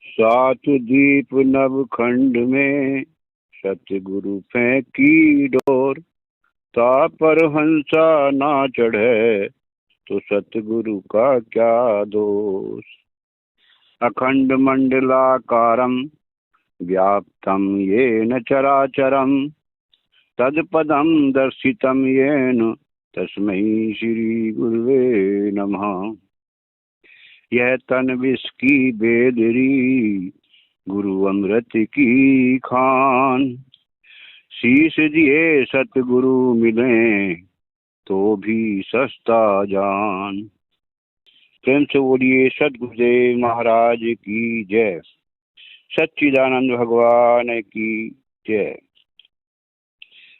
सात दीप नवखंड में सतगुरु फेंकी डोर। ता पर हंसा ना चढ़े तो सतगुरु का क्या दोष। अखंड मंडलाकारं व्याप्तं येन चराचरं तत्पदं दर्शितं येन तस्मै श्री गुरुवे नमः। यह तन विष की बेदरी गुरु अमृत की खान। शीश दिए सतगुरु मिले तो भी सस्ता जान। प्रेम से बोलिए सतगुरुदेव महाराज की जय। सच्चिदानंद भगवान की जय।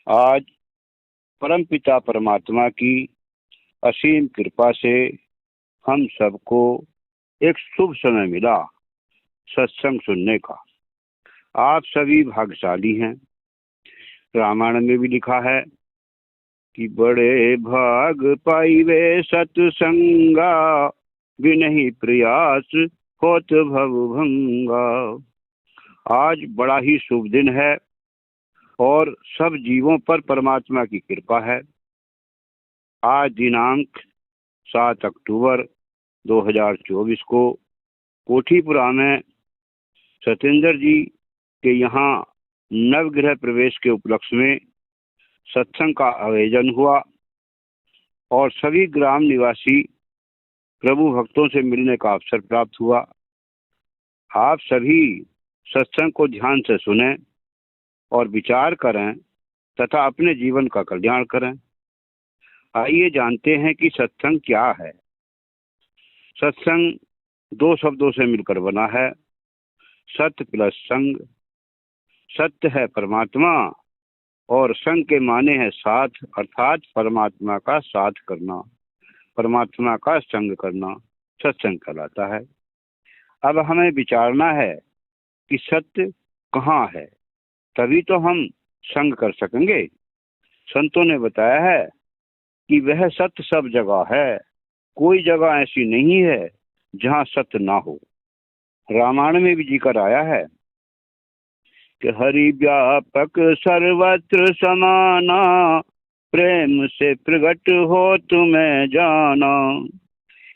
आज परमपिता परमात्मा की असीम कृपा से हम सबको एक शुभ समय मिला सत्संग सुनने का। आप सभी भाग्यशाली हैं। रामायण में भी लिखा है कि बड़े भाग पाइवे सत्संगा बिनहि प्रयास होत भव भंगा। आज बड़ा ही शुभ दिन है और सब जीवों पर परमात्मा की कृपा है। आज दिनांक 7 अक्टूबर 2024 को कोठीपुरा में सत्येंद्र जी के यहाँ नवग्रह प्रवेश के उपलक्ष्य में सत्संग का आयोजन हुआ और सभी ग्राम निवासी प्रभु भक्तों से मिलने का अवसर प्राप्त हुआ। आप सभी सत्संग को ध्यान से सुनें और विचार करें तथा अपने जीवन का कल्याण करें। आइए जानते हैं कि सत्संग क्या है। सत्संग दो शब्दों से मिलकर बना है, सत्य प्लस संग। सत्य है परमात्मा और संग के माने हैं साथ, अर्थात परमात्मा का साथ करना, परमात्मा का संग करना सत्संग कहलाता है। अब हमें विचारना है कि सत्य कहाँ है, तभी तो हम संग कर सकेंगे। संतों ने बताया है कि वह सत्य सब जगह है, कोई जगह ऐसी नहीं है जहाँ सत्य ना हो। रामायण में भी जिक्र आया है कि हरि व्यापक सर्वत्र समाना प्रेम से प्रगट हो तुम्हें जाना।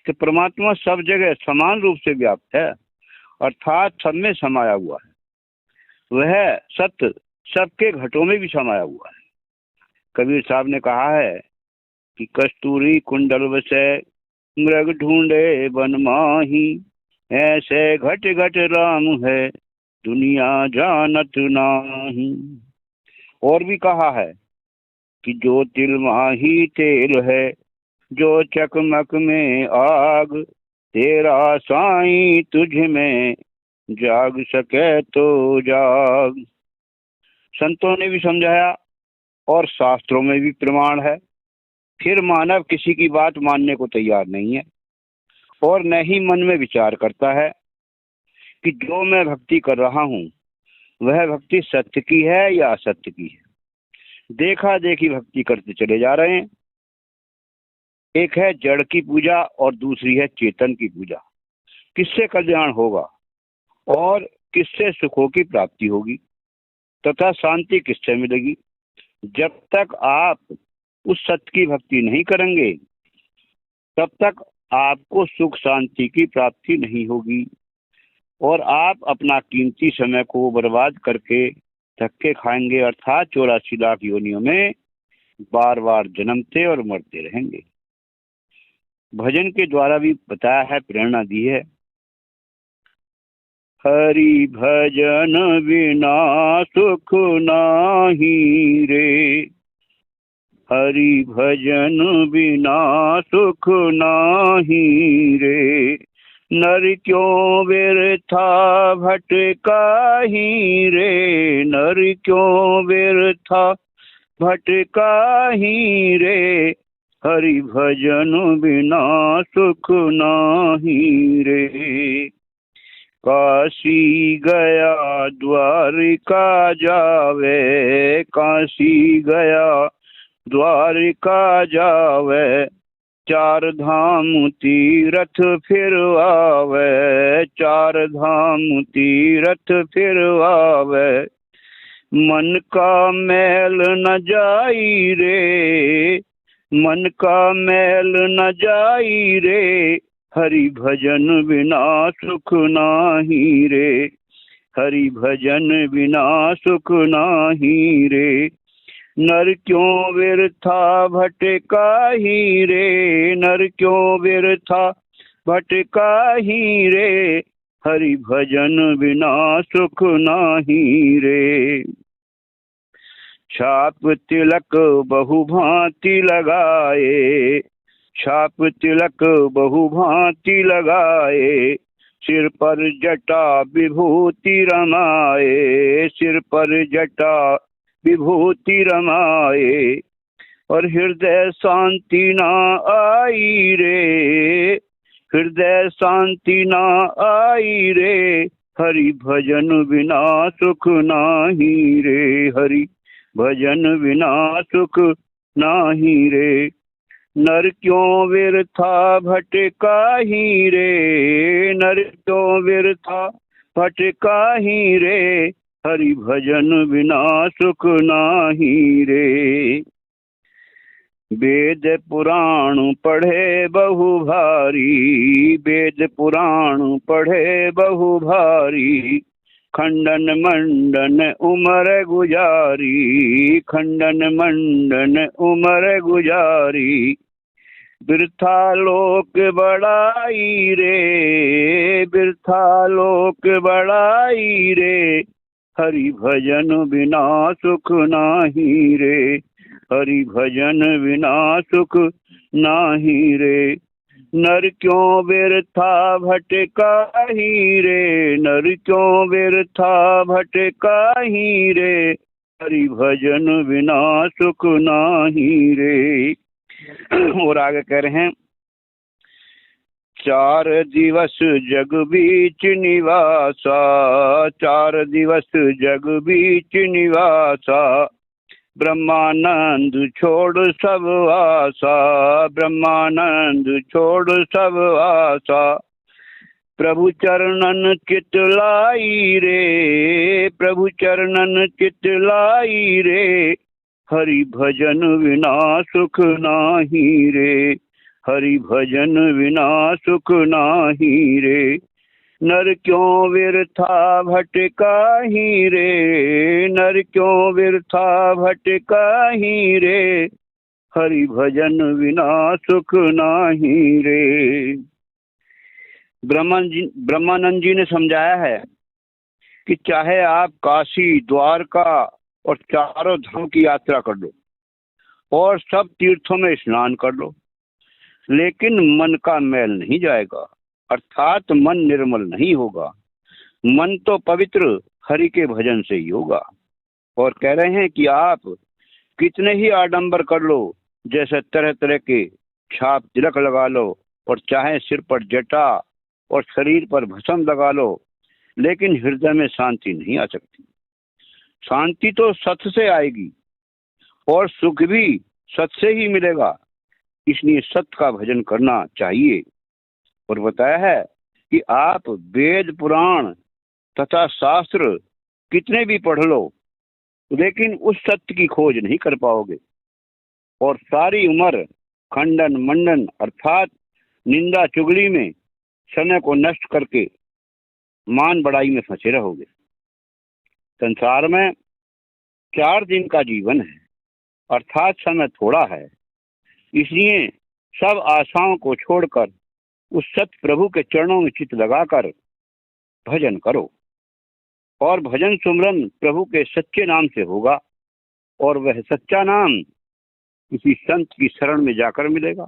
कि परमात्मा सब जगह समान रूप से व्याप्त है, अर्थात सब में समाया हुआ है। वह सत्य सबके घटों में भी समाया हुआ है। कबीर साहब ने कहा है कि कस्तूरी कुंडल वसे मृग ढूंढे वन माही, ऐसे घट घट राम है दुनिया जानत नाही। और भी कहा है कि जो तिल माही तेल है, जो चकमक में आग, तेरा साईं तुझ में जाग सके तो जाग। संतों ने भी समझाया और शास्त्रों में भी प्रमाण है। फिर मानव किसी की बात मानने को तैयार नहीं है और न ही मन में विचार करता है कि जो मैं भक्ति कर रहा हूँ वह भक्ति सत्य की है या असत्य की है। देखा देखी भक्ति करते चले जा रहे हैं। एक है जड़ की पूजा और दूसरी है चेतन की पूजा। किससे कल्याण होगा और किससे सुखों की प्राप्ति होगी तथा शांति किससे मिलेगी। जब तक आप उस सत्य की भक्ति नहीं करेंगे तब तक आपको सुख शांति की प्राप्ति नहीं होगी और आप अपना कीमती समय को बर्बाद करके धक्के खाएंगे, अर्थात 84 लाख योनियों में बार बार जन्मते और मरते रहेंगे। भजन के द्वारा भी बताया है, प्रेरणा दी है। हरि भजन बिना सुख नाही रे, हरि भजन बिना सुख नाही रे। नर क्यों व्यर्था भटकाही रे, नर क्यों व्यर्था भटकाही रे। हरि भजन बिना सुख नाही रे। काशी गया द्वारिका जावे, काशी गया द्वारिका जावे। चार धाम तीरथ फिर आवे, चार धाम तीरथ फिर आवे, मन का मैल न जाई रे, मन का मैल न जाई रे, हरि भजन बिना सुख नाही रे, हरि भजन बिना सुख नाही रे, नर क्यों व्यर्था भटकाही रे, नर क्यों व्यर्था भटकाही रे, हरि भजन बिना सुख नाही रे। छाप तिलक बहु भांति लगाए, छाप तिलक बहु भांति लगाए, सिर पर जटा विभूति रमाए, सिर पर जटा विभूति रमाए, और हृदय शांति ना आई रे, हृदय शांति ना आई रे, हरि भजन बिना सुख नाही रे, हरि भजन बिना सुख नाही रे, नर क्यों व्यर्था भटकाही रे, नर क्यों व्यर्था भटकाही रे, हरि भजन बिना सुख नाही रे। वेद पुराण पढ़े बहु भारी, वेद पुराण पढ़े बहु भारी, खंडन मंडन उमर गुजारी, खंडन मंडन उमर गुजारी, बिरथा लोक बड़ाई रे, बिरथा लोक बड़ाई रे, हरि भजन बिना सुख नाही रे, हरि भजन बिना सुख नाही रे, नर क्यों व्यर्था भटकाही रे, नर क्यों व्यर्था भटकाही रे, हरि भजन बिना सुख नाही रे। और आगे कह रहे हैं, चार दिवस जग बीच निवासा, चार दिवस जग बीच निवासा, ब्रह्मानंद छोड़ सब आशा, ब्रह्मानंद छोड़ सब आशा, प्रभु चरणन चित लाई रे, प्रभु चरणन चित लाई रे, हरि भजन बिना सुख नाही रे, हरि भजन बिना सुख नाही रे, नर क्यों व्यर्था भटकाही रे, नर क्यों व्यर्था भटकाही रे, हरि भजन बिना सुख नाही रे। ब्रह्मानंद जी ने समझाया है कि चाहे आप काशी, द्वारका और चारों धाम की यात्रा कर लो और सब तीर्थों में स्नान कर लो, लेकिन मन का मैल नहीं जाएगा, अर्थात मन निर्मल नहीं होगा। मन तो पवित्र हरि के भजन से ही होगा। और कह रहे हैं कि आप कितने ही आडंबर कर लो, जैसे तरह तरह के छाप तिलक लगा लो और चाहे सिर पर जटा और शरीर पर भस्म लगा लो, लेकिन हृदय में शांति नहीं आ सकती। शांति तो सत्य से आएगी और सुख भी सत्य से ही मिलेगा, इसलिए सत्य का भजन करना चाहिए। और बताया है कि आप वेद पुराण तथा शास्त्र कितने भी पढ़ लो, लेकिन उस सत्य की खोज नहीं कर पाओगे और सारी उम्र खंडन मंडन अर्थात निंदा चुगली में समय को नष्ट करके मान बढ़ाई में फंसे रहोगे। संसार में 4 दिन का जीवन है, अर्थात समय थोड़ा है, इसलिए सब आशाओं को छोड़कर उस सत्य प्रभु के चरणों में चित्त लगाकर भजन करो। और भजन सुमरन प्रभु के सच्चे नाम से होगा और वह सच्चा नाम किसी संत की शरण में जाकर मिलेगा।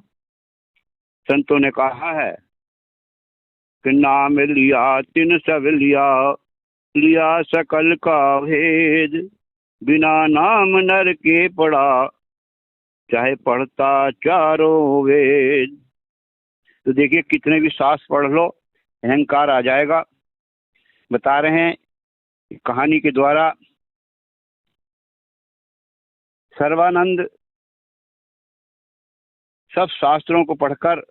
संतों ने कहा है कि नाम लिया तिन सब लिया, लिया सकल का भेद, बिना नाम नर के पढ़ा, चाहे पढ़ता चारों वेद। तो देखिए कितने भी शास्त्र पढ़ लो अहंकार आ जाएगा। बता रहे हैं कहानी के द्वारा सर्वानंद सब शास्त्रों को पढ़कर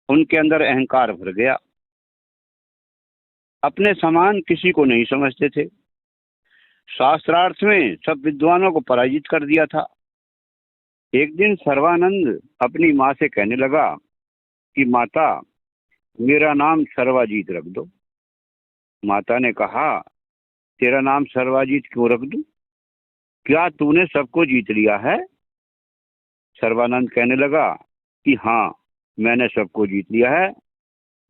उनके अंदर अहंकार भर गया। अपने समान किसी को नहीं समझते थे। शास्त्रार्थ में सब विद्वानों को पराजित कर दिया था। एक दिन सर्वानंद अपनी माँ से कहने लगा कि माता, मेरा नाम सर्वाजीत रख दो। माता ने कहा, तेरा नाम सर्वाजीत क्यों रख दूं? क्या तूने सबको जीत लिया है? सर्वानंद कहने लगा कि हाँ, मैंने सबको जीत लिया है।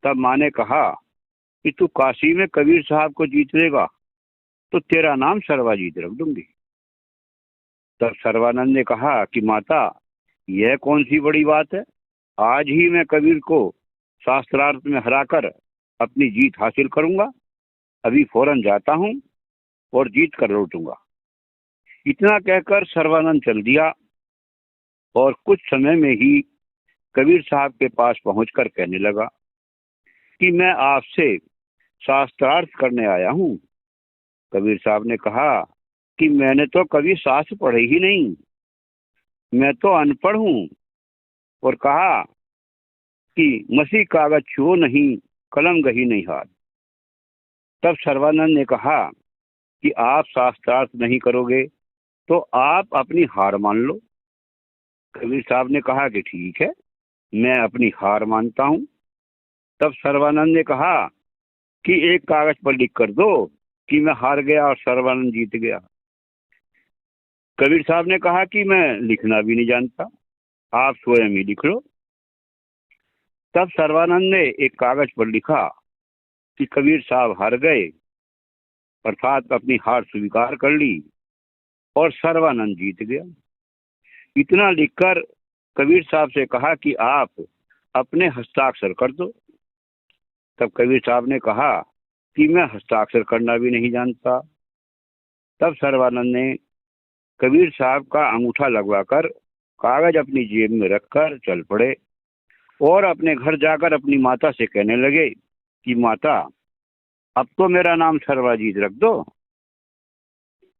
तब माँ ने कहा कि तू काशी में कबीर साहब को जीत लेगा तो तेरा नाम सर्वाजीत रख दूंगी। तब सर्वानंद ने कहा कि माता, यह कौन सी बड़ी बात है? आज ही मैं कबीर को शास्त्रार्थ में हराकर अपनी जीत हासिल करूंगा। अभी फौरन जाता हूं और जीत कर लौटूंगा। इतना कहकर सर्वानंद चल दिया और कुछ समय में ही कबीर साहब के पास पहुंचकर कहने लगा कि मैं आपसे शास्त्रार्थ करने आया हूं। कबीर साहब ने कहा कि मैंने तो कभी शास्त्र पढ़े ही नहीं, मैं तो अनपढ़ हूं। और कहा कि मसी कागज छुओ नहीं, कलम गही नहीं हाथ। तब सर्वानंद ने कहा कि आप शास्त्रार्थ नहीं करोगे तो आप अपनी हार मान लो। कबीर साहब ने कहा कि ठीक है, मैं अपनी हार मानता हूं। तब सर्वानंद ने कहा कि एक कागज पर लिख कर दो कि मैं हार गया और सर्वानंद जीत गया। कबीर साहब ने कहा कि मैं लिखना भी नहीं जानता, आप स्वयं ही लिख लो। तब सर्वानंद ने एक कागज पर लिखा कि कबीर साहब हार गए, अर्थात अपनी हार स्वीकार कर ली और सर्वानंद जीत गया। इतना लिखकर कबीर साहब से कहा कि आप अपने हस्ताक्षर कर दो। तब कबीर साहब ने कहा कि मैं हस्ताक्षर करना भी नहीं जानता। तब सर्वानंद ने कबीर साहब का अंगूठा लगवाकर कागज अपनी जेब में रखकर चल पड़े और अपने घर जाकर अपनी माता से कहने लगे कि माता, अब तो मेरा नाम सर्वाजीत रख दो,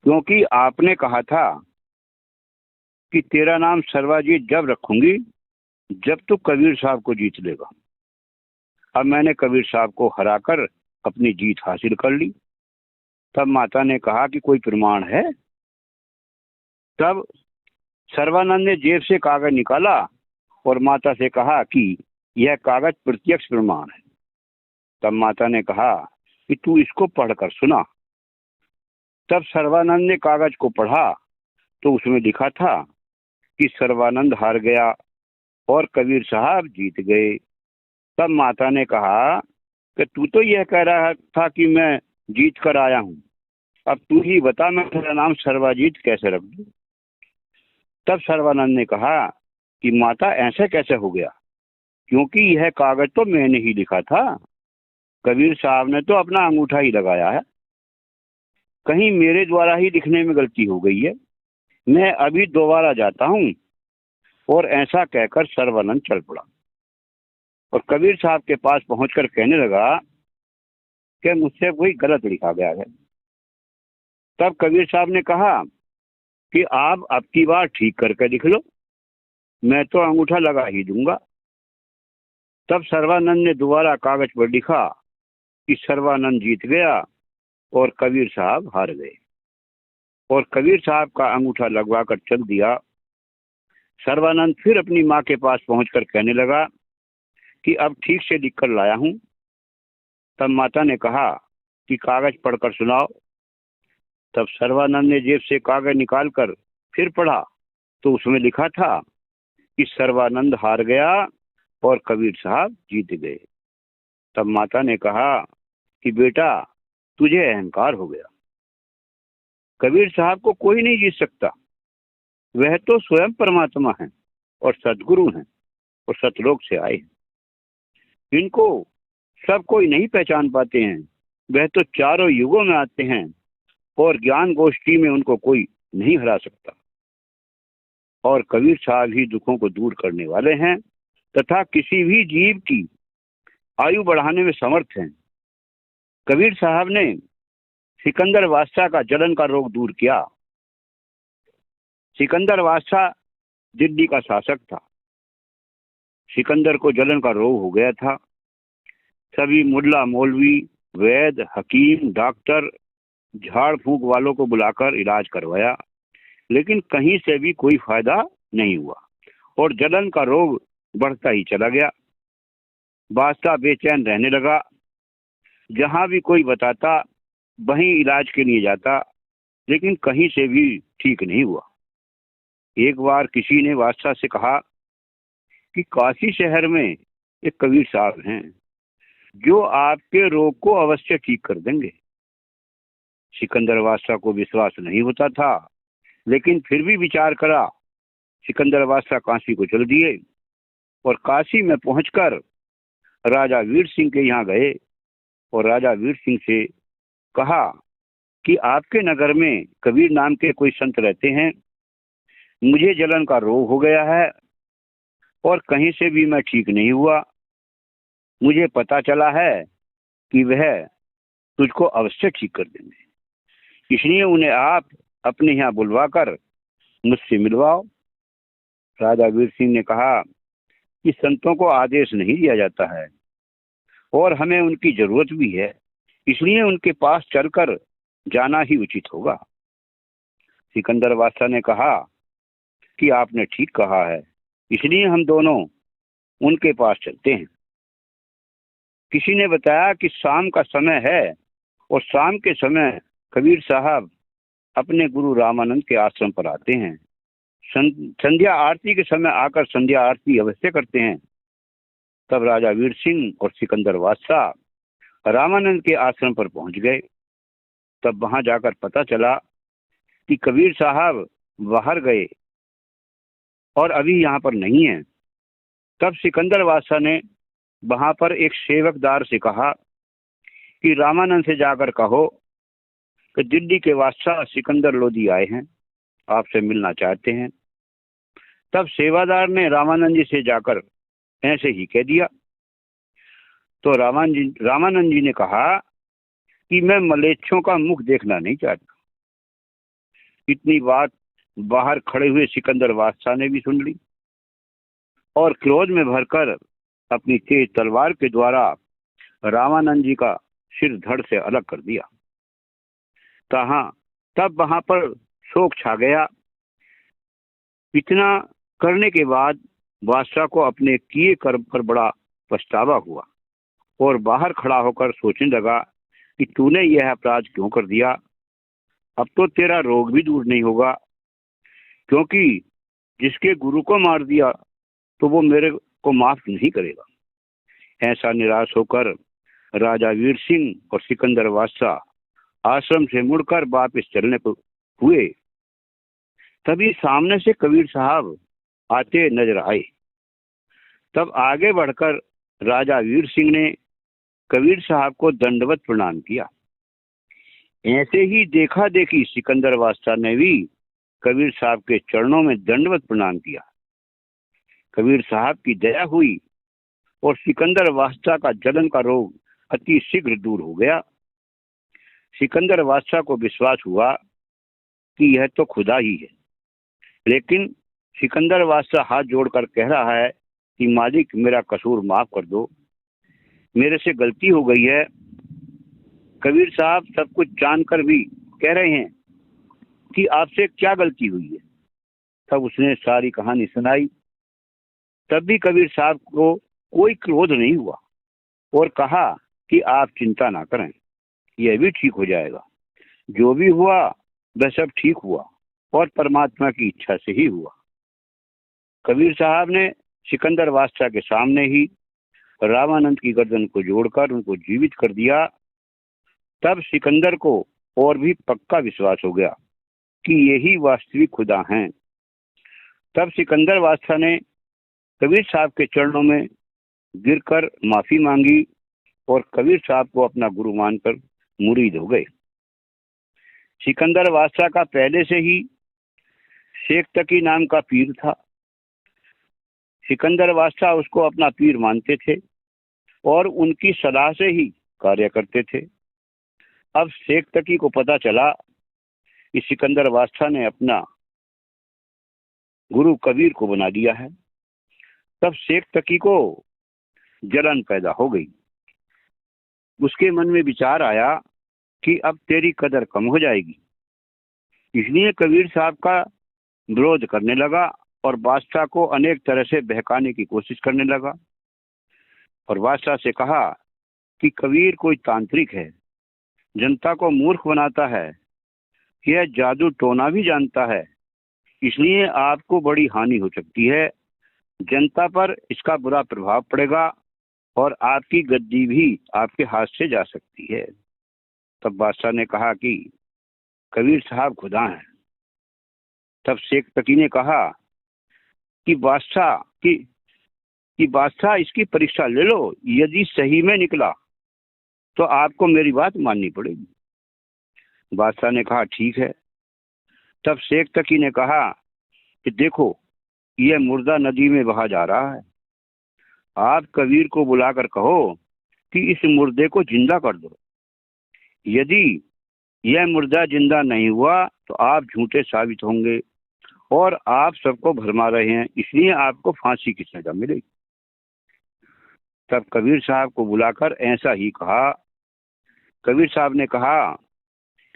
क्योंकि आपने कहा था कि तेरा नाम सर्वाजीत जब रखूंगी जब तू कबीर साहब को जीत लेगा। अब मैंने कबीर साहब को हराकर अपनी जीत हासिल कर ली। तब माता ने कहा कि कोई प्रमाण है? तब सर्वानंद ने जेब से कागज निकाला और माता से कहा कि यह कागज प्रत्यक्ष प्रमाण है। तब माता ने कहा कि तू इसको पढ़कर सुना। तब सर्वानंद ने कागज को पढ़ा तो उसमें लिखा था कि सर्वानंद हार गया और कबीर साहब जीत गए। तब माता ने कहा कि तू तो यह कह रहा था कि मैं जीत कर आया हूं, अब तू ही बता मैं तेरा नाम सर्वाजीत कैसे रख दूं? तब सर्वानंद ने कहा कि माता, ऐसा कैसे हो गया, क्योंकि यह कागज तो मैंने ही लिखा था, कबीर साहब ने तो अपना अंगूठा ही लगाया है, कहीं मेरे द्वारा ही लिखने में गलती हो गई है। मैं अभी दोबारा जाता हूं। और ऐसा कहकर सर्वानंद चल पड़ा और कबीर साहब के पास पहुंचकर कहने लगा कि मुझसे कोई गलत लिखा गया है। तब कबीर साहब ने कहा कि आप अब की बार ठीक करके लिख लो, मैं तो अंगूठा लगा ही दूंगा। तब सर्वानंद ने दोबारा कागज पर लिखा कि सर्वानंद जीत गया और कबीर साहब हार गए, और कबीर साहब का अंगूठा लगवाकर चल दिया। सर्वानंद फिर अपनी माँ के पास पहुंचकर कहने लगा कि अब ठीक से लिख कर लाया हूं। तब माता ने कहा कि कागज पढ़कर सुनाओ। तब सर्वानंद ने जेब से कागज निकालकर फिर पढ़ा तो उसमें लिखा था कि सर्वानंद हार गया और कबीर साहब जीत गए। तब माता ने कहा कि बेटा, तुझे अहंकार हो गया, कबीर साहब को कोई नहीं जीत सकता, वह तो स्वयं परमात्मा है और सदगुरु हैं और सतलोक से आए हैं। इनको सब कोई नहीं पहचान पाते हैं, वह तो चारों युगों में आते हैं और ज्ञान गोष्ठी में उनको कोई नहीं हरा सकता। और कबीर साहब ही दुखों को दूर करने वाले हैं तथा किसी भी जीव की आयु बढ़ाने में समर्थ हैं। कबीर साहब ने सिकंदर बादशाह का जलन का रोग दूर किया। सिकंदर बादशाह दिल्ली का शासक था। सिकंदर को जलन का रोग हो गया था। सभी मुल्ला मौलवी, वैद, हकीम, डॉक्टर, झाड़ फूंक वालों को बुलाकर इलाज करवाया, लेकिन कहीं से भी कोई फायदा नहीं हुआ और जलन का रोग बढ़ता ही चला गया। बादशाह बेचैन रहने लगा। जहां भी कोई बताता वहीं इलाज के लिए जाता, लेकिन कहीं से भी ठीक नहीं हुआ। एक बार किसी ने बादशाह से कहा कि काशी शहर में एक कबीर साहब हैं जो आपके रोग को अवश्य ठीक कर देंगे। सिकंदर बादशाह को विश्वास नहीं होता था, लेकिन फिर भी विचार करा। सिकंदर बादशाह काशी को चल दिए और काशी में पहुंचकर राजा वीर सिंह के यहाँ गए और राजा वीर सिंह से कहा कि आपके नगर में कबीर नाम के कोई संत रहते हैं। मुझे जलन का रोग हो गया है और कहीं से भी मैं ठीक नहीं हुआ। मुझे पता चला है कि वह तुझको अवश्य ठीक कर देंगे, इसलिए उन्हें आप अपने यहाँ बुलवाकर मुझसे मिलवाओ। राजा वीर सिंह ने कहा कि संतों को आदेश नहीं दिया जाता है और हमें उनकी जरूरत भी है, इसलिए उनके पास चलकर जाना ही उचित होगा। सिकंदर बादशाह ने कहा कि आपने ठीक कहा है, इसलिए हम दोनों उनके पास चलते हैं। किसी ने बताया कि शाम का समय है और शाम के समय कबीर साहब अपने गुरु रामानंद के आश्रम पर आते हैं। संध्या आरती के समय आकर संध्या आरती अवश्य करते हैं। तब राजा वीर सिंह और सिकंदर बादशाह रामानंद के आश्रम पर पहुंच गए। तब वहां जाकर पता चला कि कबीर साहब बाहर गए और अभी यहाँ पर नहीं है। तब सिकंदर बादशाह ने वहां पर एक सेवकदार से कहा कि रामानंद से जाकर कहो कि दिल्ली के बादशाह सिकंदर लोधी आए हैं, आपसे मिलना चाहते हैं। तब सेवादार ने रामानंद जी से जाकर ऐसे ही कह दिया। तो रामानंद जी ने कहा कि मैं मलेच्छों का मुख देखना नहीं चाहता। इतनी बात बाहर खड़े हुए सिकंदर बादशाह ने भी सुन ली और क्रोध में भरकर अपनी तेज तलवार के द्वारा रामानंद जी का सिर धड़ से अलग कर दिया। तब वहां पर शोक छा गया। इतना करने के बाद बादशाह को अपने किए कर्म पर बड़ा पछतावा हुआ और बाहर खड़ा होकर सोचने लगा कि तूने यह अपराध क्यों कर दिया। अब तो तेरा रोग भी दूर नहीं होगा, क्योंकि जिसके गुरु को मार दिया तो वो मेरे को माफ नहीं करेगा। ऐसा निराश होकर राजा वीर सिंह और सिकंदर बादशाह आश्रम से मुड़कर वापस चलने को हुए। तभी सामने से कबीर साहब आते नजर आए। तब आगे बढ़कर राजा वीर सिंह ने कबीर साहब को दंडवत प्रणाम किया। ऐसे ही देखा देखी सिकंदर बादशाह ने भी कबीर साहब के चरणों में दंडवत प्रणाम किया। कबीर साहब की दया हुई और सिकंदर बादशाह का जलन का रोग अति शीघ्र दूर हो गया। सिकंदर बादशाह को विश्वास हुआ कि यह तो खुदा ही है, लेकिन सिकंदर बादशाह हाथ जोड़कर कह रहा है कि मालिक मेरा कसूर माफ कर दो, मेरे से गलती हो गई है। कबीर साहब सब कुछ जानकर भी कह रहे हैं कि आपसे क्या गलती हुई है। तब उसने सारी कहानी सुनाई। तब भी कबीर साहब को कोई क्रोध नहीं हुआ और कहा कि आप चिंता ना करें, यह भी ठीक हो जाएगा। जो भी हुआ वह सब ठीक हुआ और परमात्मा की इच्छा से ही हुआ। कबीर साहब ने सिकंदर बादशाह के सामने ही रामानंद की गर्दन को जोड़कर उनको जीवित कर दिया। तब सिकंदर को और भी पक्का विश्वास हो गया कि यही वास्तविक खुदा हैं। तब सिकंदर बादशाह ने कबीर साहब के चरणों में गिरकर माफी मांगी और कबीर साहब को अपना गुरु मानकर मुरीद हो गए। सिकंदर बादशाह का पहले से ही शेख तकी नाम का पीर था। सिकंदर बादशाह उसको अपना पीर मानते थे और उनकी सलाह से ही कार्य करते थे। अब शेख तकी को पता चला कि सिकंदर बादशाह ने अपना गुरु कबीर को बना दिया है, तब शेख तकी को जलन पैदा हो गई। उसके मन में विचार आया कि अब तेरी कदर कम हो जाएगी। इसलिए कबीर साहब का विरोध करने लगा और बादशाह को अनेक तरह से बहकाने की कोशिश करने लगा और बादशाह से कहा कि कबीर कोई तांत्रिक है, जनता को मूर्ख बनाता है, यह जादू टोना भी जानता है, इसलिए आपको बड़ी हानि हो सकती है, जनता पर इसका बुरा प्रभाव पड़ेगा और आपकी गद्दी भी आपके हाथ से जा सकती है। तब बादशाह ने कहा कि कबीर साहब खुदा हैं। तब शेख तकी ने कहा कि बादशाह इसकी परीक्षा ले लो, यदि सही में निकला तो आपको मेरी बात माननी पड़ेगी। बादशाह ने कहा ठीक है। तब शेख तकी ने कहा कि देखो, यह मुर्दा नदी में बहा जा रहा है, आप कबीर को बुलाकर कहो कि इस मुर्दे को जिंदा कर दो। यदि यह मुर्दा जिंदा नहीं हुआ तो आप झूठे साबित होंगे और आप सबको भरमा रहे हैं, इसलिए आपको फांसी की सजा मिलेगी। तब कबीर साहब को बुलाकर ऐसा ही कहा। कबीर साहब ने कहा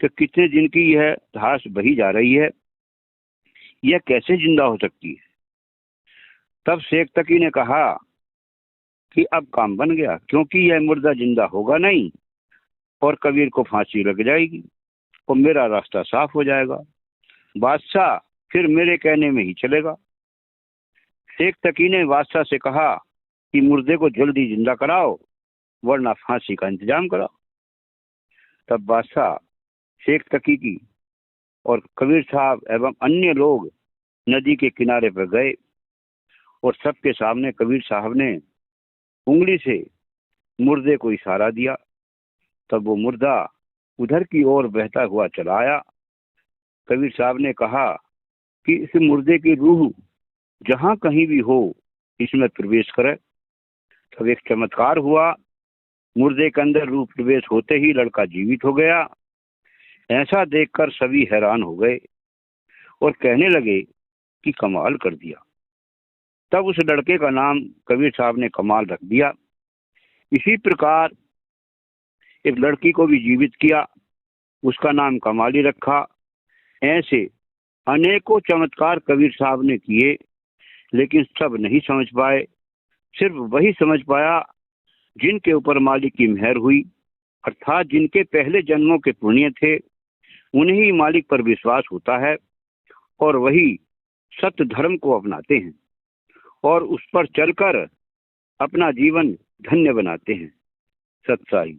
कि कितने दिन की यह घास बही जा रही है, यह कैसे जिंदा हो सकती है। तब शेख तकी ने कहा कि अब काम बन गया, क्योंकि यह मुर्दा जिंदा होगा नहीं और कबीर को फांसी लग जाएगी और मेरा रास्ता साफ हो जाएगा। बादशाह फिर मेरे कहने में ही चलेगा। शेख तकी ने बादशाह से कहा कि मुर्दे को जल्दी जिंदा कराओ, वरना फांसी का इंतजाम कराओ। तब बादशाह शेख तकी की और कबीर साहब एवं अन्य लोग नदी के किनारे पर गए और सबके सामने कबीर साहब ने उंगली से मुर्दे को इशारा दिया। तब वो मुर्दा उधर की ओर बहता हुआ चला आया। कबीर साहब ने कहा कि इस मुर्दे की रूह जहां कहीं भी हो इसमें प्रवेश करे। तब एक चमत्कार हुआ, मुर्दे के अंदर रूह प्रवेश होते ही लड़का जीवित हो गया। ऐसा देखकर सभी हैरान हो गए और कहने लगे कि कमाल कर दिया। तब उस लड़के का नाम कबीर साहब ने कमाल रख दिया। इसी प्रकार एक लड़की को भी जीवित किया, उसका नाम कमाली रखा। ऐसे अनेकों चमत्कार कबीर साहब ने किए, लेकिन सब नहीं समझ पाए। सिर्फ वही समझ पाया जिनके ऊपर मालिक की मेहर हुई, अर्थात जिनके पहले जन्मों के पुण्य थे, उन्हें ही मालिक पर विश्वास होता है और वही सत्य धर्म को अपनाते हैं और उस पर चलकर अपना जीवन धन्य बनाते हैं। सत्साई।